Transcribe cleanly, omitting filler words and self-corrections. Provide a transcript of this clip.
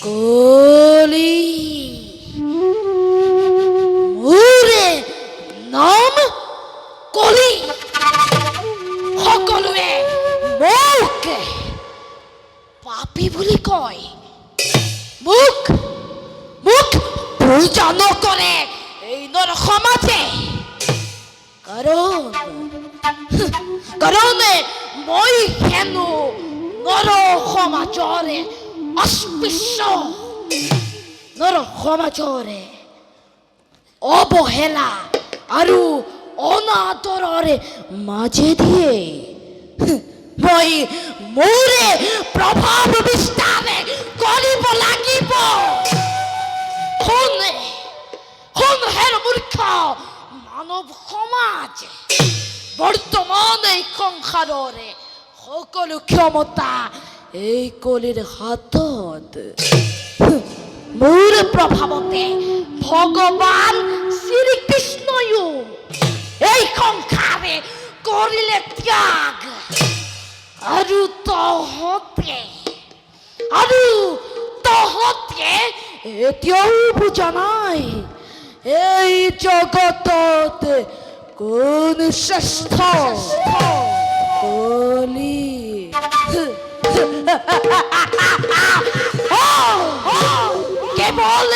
কলি মোরে নাম কলি সকলোৱে মোক পাপী বুলি কয় মোক মোক পূজা নকৰে এই নৰ সমাজে কাৰণ মই হেনো নৰ সমাজৰে অস্পৃশ্য নৰ সমাজৰে অৱহেলা আৰু অনাদৰৰে মাজে দিয়ে মই মোৰে প্ৰভাৱ বিস্তাৰ কৰিব লাগিব শুন হেৰ মূৰ্খ মানৱ সমাজ বৰ্তমান এই সংসাৰৰে সকলো ক্ষমতা এই কলিৰ হাতত মোৰ প্ৰভাৱতে ভগৱান শ্ৰীকৃষ্ণয়ো এই সংসাৰে কৰিলে ত্যাগ আৰু তহঁতে এতিয়াও বুজা নাই এই জগতত কোন শ্ৰেষ্ঠ কলি কেৱল